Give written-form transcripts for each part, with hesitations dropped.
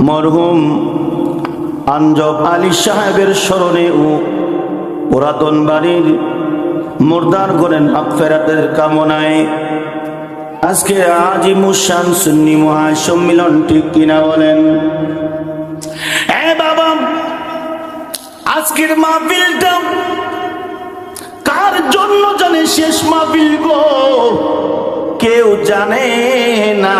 মরহুম আঞ্জব আলী সাহেবের স্মরণে ও পুরাতন বাড়ির মুর্দার গণের মাগফিরাতের কামনায় আজকে আজিমুশান সুন্নি মহাসম্মিলন, ঠিক কিনা বলেন? বাবা, আজকের মাহফিলটা কার জন্য জানে? শেষ মাহফিল গো, কেউ জানে না।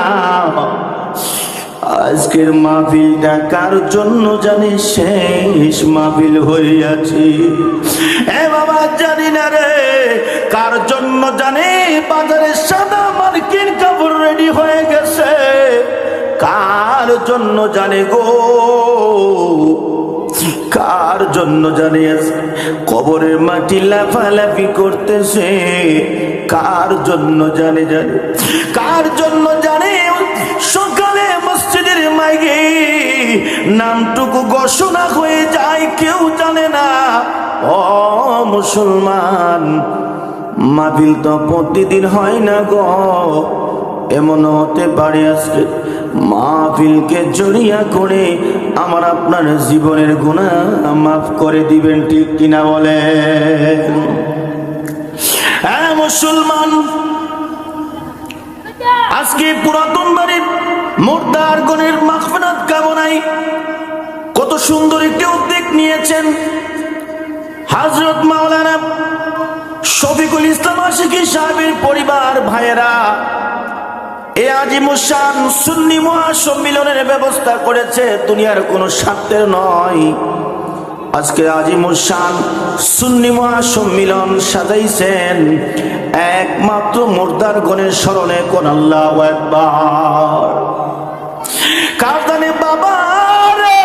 আজকের মাহফিলটা কার জন্য জানে? শেষ মাহফিল হইয়াছে। বাবা, জানি না রে কার জন্য জানে। বাজারে সাদা মার্কিন কাপড় রেডি হয়ে গেছে, কার জন্য জানে গো? কার জন্য জানে? কবরের মাটি লাফালাফি করতেছে, কার জন্য জানে? জানে কার জন্য জানে? সকালে মসজিদের মাইকে নামটুকু ঘোষণা হয়ে যায়, কেউ জানে না। ও মুসলমান, মাহফিল তো প্রতিদিন হয় না গো। এমন হতে পারে আজকে মাহফিলকে জড়িয়া করে আমার আপনার জীবনের গুনাহ মাফ করে দিবেন, ঠিক কিনা বলেন? হ্যাঁ মুসলমান, আজকে পুরাতন বাড়ির মুর্দার গণের মাগফিরাত কামনায় কত সুন্দর একটি উদ্যোগ নিয়েছেন হযরত মাওলানা শফিকুল ইসলাম আশিকি সাহেবের পরিবার ভাইয়েরা। এই আজিমুশান সুন্নি মহাসম্মিলনের ব্যবস্থা করেছে, দুনিয়ার কোনো স্বার্থের নয়। আজকে আজিমুশান সুন্নি মহাসম্মিলন সাজাইছেন একমাত্র মুর্দার গণের স্মরণে। কোন আল্লাহু আকবার। কারদানে বাবা রে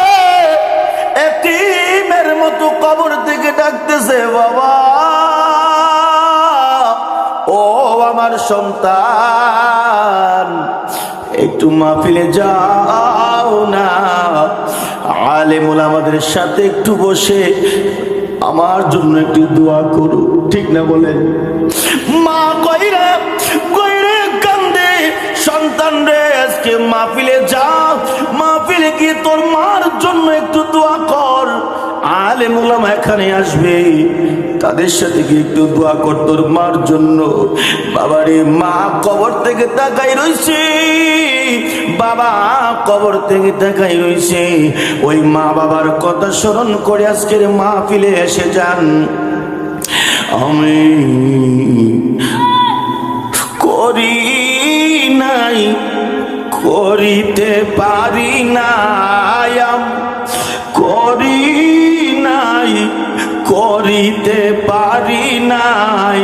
এতিমের মতো কবর থেকে ডাকতেছে, বাবা ও আমার সন্তান, একটু মাহফিলে যাও না। আলেম ওলামাদের সাথে একটু বসে আমার জন্য একটু দোয়া করো, ঠিক না বলেন? মা কইরে কইরে কান্দে, সন্তান রে আজকে মাহফিলে যা, মাহফিলে গিয়ে তোর মার জন্য একটু দোয়া কর। আলেম ওলামা এখানে আসবে, তাদের সাথে গিয়ে একটু দোয়া কর তোর মার জন্য। বাবারে, মা কবর থেকে তাকাই রইছে, বাবা কবর থেকে তাকাই রইছে। ওই মা বাবার কথা স্মরণ করে আজকের মাহফিলে এসে যান। আমি করি নাই, করিতে পারি নাই, করি নাই, করিতে পারি নাই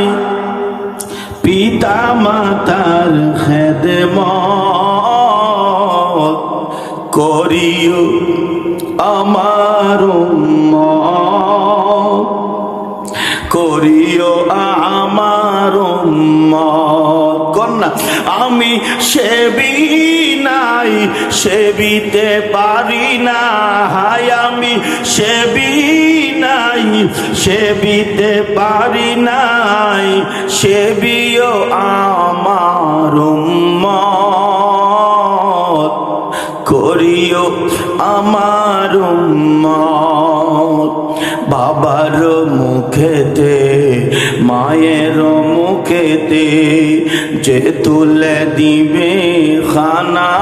পিতা মাতার খেদমত, করিও আমার উম্মত, করিও আমার উম্মত। কন্যা আমি সেবি নাই, সেবিতে পারি না, হায় আমি সেবি নাই, সেবিতে পারি নাই, সেবিও আমার উম্মত, করিও আমার উম্মত। বাবার মুখেতে মায়ের মুখেতে যে তুলে দিবে খানা,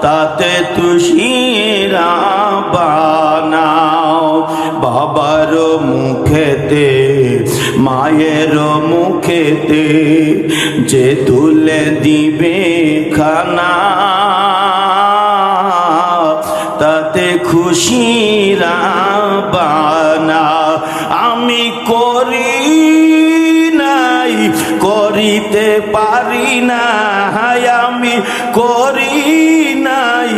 তাতে তুষিরা বানাও। বাবার মুখেতে মায়ের মুখেতে যে তুলে দিবে খানা, তাতে খুশিরা বানা। আমি করি নাই, করিতে পারি না, আমি করি নাই,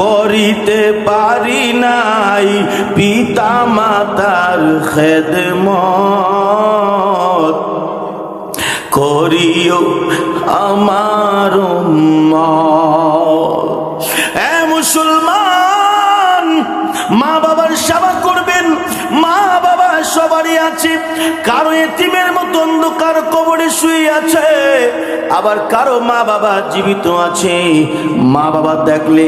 করিতে পারি নাই পিতা মাতার খেদমত, করিও আমার উম্মত। এ মুসলমান, মা বাবার সেবা করবেন। মা বাবা সবারই আছে, কারো এতিমের মতো অন্ধকার কবরে শুয়ে আছে, আবার কারো মা বাবা জীবিত আছে, মা বাবা দেখলে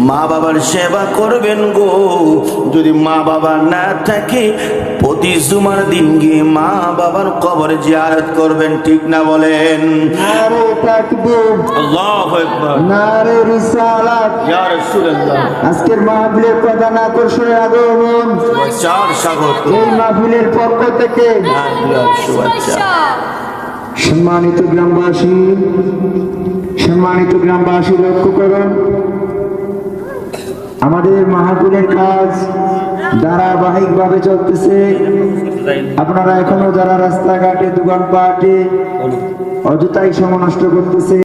মা বাবার সেবা করবেন গো। যদি মা বাবা না থাকে প্রতি জুমার দিন গিয়ে মা বাবার কবর জিয়ারত করবেন, ঠিক না বলেন? নারে তাকবীর, আল্লাহু আকবার, নারে রিসালাত। ইয়া রাসূলুল্লাহ। আজকের মাহফিলের প্রধান আকর্ষণের আগমন, চার স্বাগত, এই মাহফিলের পক্ষ থেকে শুভেচ্ছা। সম্মানিত গ্রামবাসী, সম্মানিত গ্রামবাসী লক্ষ্য করুন, আমাদের মাহফিলের কাজ ধারাবাহিকভাবে চলতেছে। আপনারা এখনো যারা রাস্তাঘাটে দোকানপাটে অযথাই সময় নষ্ট করতেছে